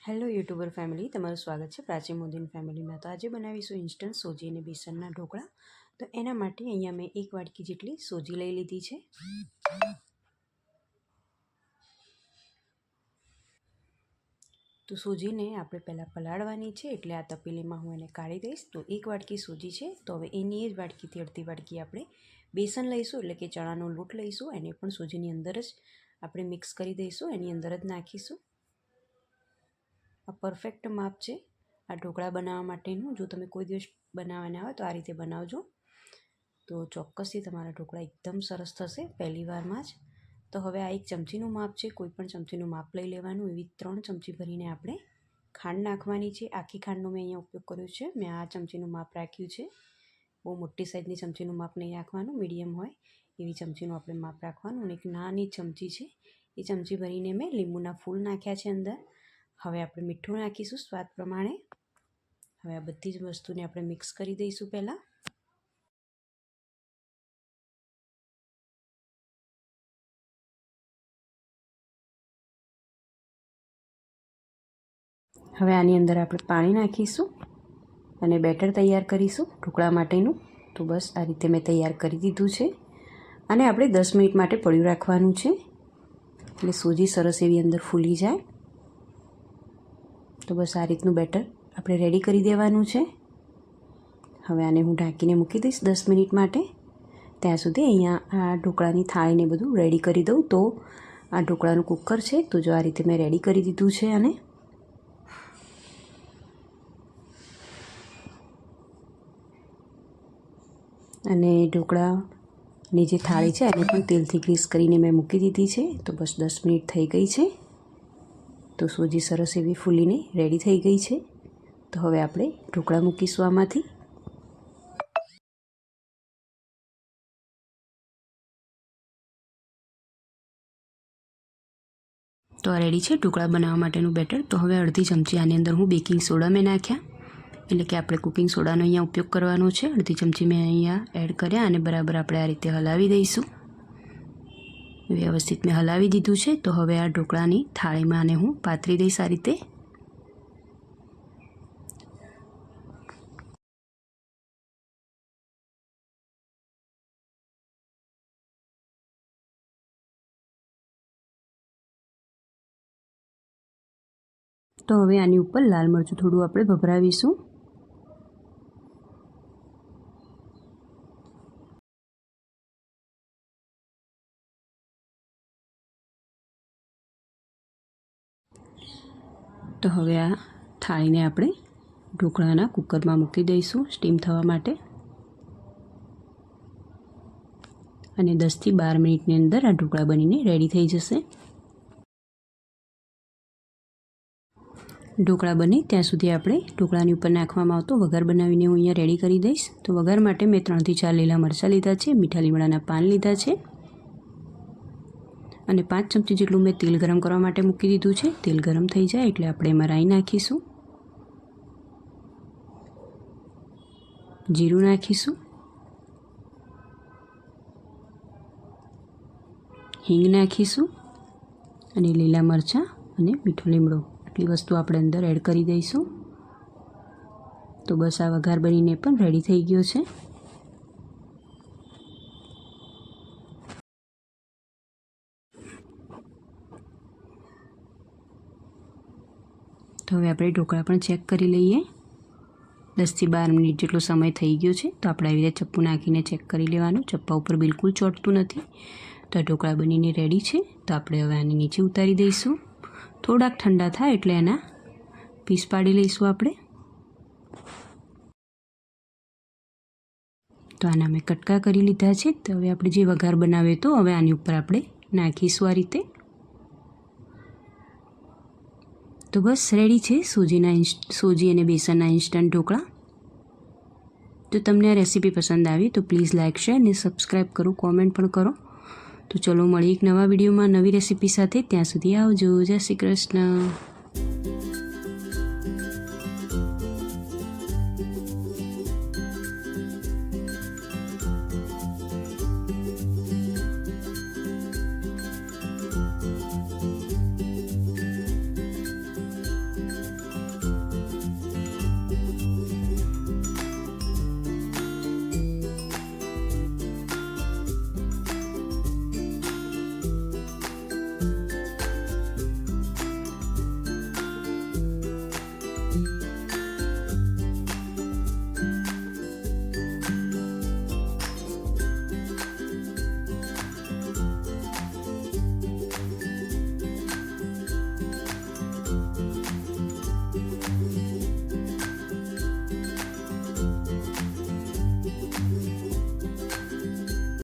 Hello YouTuber family, તમારું સ્વાગત છે પ્રાચી મોદીની ફેમિલીમાં। તો આજે બનાવીશું ઇન્સ્ટન્ટ સોજી અને બેસનના ઢોકળા। તો એના માટે અહીંયા મેં 1 વાટકી જેટલી સોજી લઈ લીધી છે। તો સોજીને આપણે પહેલાં પલાળવાની છે, એટલે આ તપેલીમાં હું એને કાઢી દઈશ। તો 1 વાટકી સોજી છે, તો હવે એની જ વાટકીથી અડધી વાટકી આપણે બેસન લઈશું, એટલે કે ચણાનો લોટ લઈશું। એને પણ સોજીની અંદર જ આપણે મિક્સ કરી દઈશું, એની અંદર જ નાખીશું। આ પરફેક્ટ માપ છે આ ઢોકળા બનાવવા માટેનું। જો તમે કોઈ દિવસ બનાવવાના હોય તો આ રીતે બનાવજો, તો ચોક્કસથી તમારા ઢોકળા એકદમ સરસ થશે પહેલી વારમાં જ। તો હવે આ 1 ચમચીનું માપ છે, કોઈ પણ ચમચીનું માપ લઈ લેવાનું। એવી 3 ચમચી ભરીને આપણે ખાંડ નાખવાની છે। આખી ખાંડનો મેં અહીંયા ઉપયોગ કર્યો છે, મેં આ ચમચીનું માપ રાખ્યું છે। બહુ મોટી સાઈઝની ચમચીનું માપ નહીં રાખવાનું, મીડિયમ હોય એવી ચમચીનું આપણે માપ રાખવાનું। અને એક નાની ચમચી છે, એ ચમચી ભરીને મેં લીંબુના ફૂલ નાખ્યા છે અંદર। હવે આપણે મીઠું નાખીશું સ્વાદ પ્રમાણે। હવે આ બધી જ વસ્તુને આપણે મિક્સ કરી દઈશું પહેલાં। હવે આની અંદર આપણે પાણી નાખીશું અને બેટર તૈયાર કરીશું ઢોકળા માટેનું। તો બસ આ રીતે મેં તૈયાર કરી દીધું છે। અને આપણે 10 મિનિટ માટે પડ્યું રાખવાનું છે, એટલે સોજી સરસ એવી અંદર ફૂલી જાય। તો બસ આ રીતનું બેટર આપણે રેડી કરી દેવાનું છે। હવે આને હું ઢાંકીને મૂકી દઈશ 10 મિનિટ માટે। ત્યાં સુધી અહીંયા આ ઢોકળાની થાળીને બધું રેડી કરી દઉં। તો આ ઢોકળાનું કુકર છે, તો જો આ રીતે મેં રેડી કરી દીધું છે આને। અને ઢોકળાની જે થાળી છે એને પણ તેલથી ગ્રીસ કરીને મેં મૂકી દીધી છે। તો બસ 10 મિનિટ થઈ ગઈ છે, તો સોજી સરસ એવી ફૂલીને રેડી થઈ ગઈ છે। તો હવે આપણે ઢોકળા મૂકીશું આમાંથી। તો આ રેડી છે ઢોકળા બનાવવા માટેનું બેટર। તો હવે અડધી ચમચી આની અંદર હું બેકિંગ સોડા મેં નાખ્યા, એટલે કે આપણે કુકિંગ સોડાનો અહીંયા ઉપયોગ કરવાનો છે। અડધી ચમચી મેં અહીંયા એડ કર્યા અને બરાબર આપણે આ રીતે હલાવી દઈશું। વ્યવસ્થિત મેં હલાવી દીધું છે। તો હવે આ ઢોકળાની થાળીમાં આને હું પાથરી દઈશ આ રીતે। તો હવે આની ઉપર લાલ મરચું થોડું આપણે ભભરાવીશું। તો હવે આ થાળીને આપણે ઢોકળાના કુકરમાં મૂકી દઈશું સ્ટીમ થવા માટે। અને 10 થી 12 મિનિટની અંદર આ ઢોકળા બનીને રેડી થઈ જશે। ઢોકળા બને ત્યાં સુધી આપણે ઢોકળાની ઉપર નાખવામાં આવતો વઘાર બનાવીને હું અહીંયા રેડી કરી દઈશ। તો વઘાર માટે મેં 3 થી 4 લીલા મરચાં લીધા છે, મીઠા લીમડાના પાન લીધા છે, અને 5 ચમચી જેટલું મેં તેલ ગરમ કરવા માટે મૂકી દીધું છે। તેલ ગરમ થઈ જાય એટલે આપણે એમાં રાઈ નાખીશું, જીરું નાખીશું, હિંગ નાખીશું, અને લીલા મરચાં અને મીઠો લીમડો આટલી વસ્તુ આપણે અંદર એડ કરી દઈશું। તો બસ આ વઘાર બનીને પણ રેડી થઈ ગયો છે। તો હવે આપણે ઢોકળા પણ ચેક કરી લઈએ। 10 થી 12 મિનિટ જેટલો સમય થઈ ગયો છે। તો આપણે આવી રીતે ચપ્પુ નાખીને ચેક કરી લેવાનું, ચપ્પા ઉપર બિલકુલ ચોંટતું નથી। તો આ ઢોકળા બનીને રેડી છે। તો આપણે હવે આને નીચે ઉતારી દઈશું। થોડાક ઠંડા થાય એટલે એના પીસ પાડી લઈશું આપણે। તો આના મેં કટકા કરી લીધા છે। તો હવે આપણે જે વઘાર બનાવ્યો તો હવે આની ઉપર આપણે નાખીશું આ રીતે। તો બસ રેડી છે સોજી અને બેસનના ઇન્સ્ટન્ટ ઢોકળા। જો તમને આ રેસીપી પસંદ આવી તો પ્લીઝ લાઇક, શેર અને સબસ્ક્રાઈબ કરો, કોમેન્ટ પણ કરો। તો ચલો મળીએ એક નવા વિડીયોમાં નવી રેસીપી સાથે। ત્યાં સુધી આવજો, જય શ્રી કૃષ્ણ।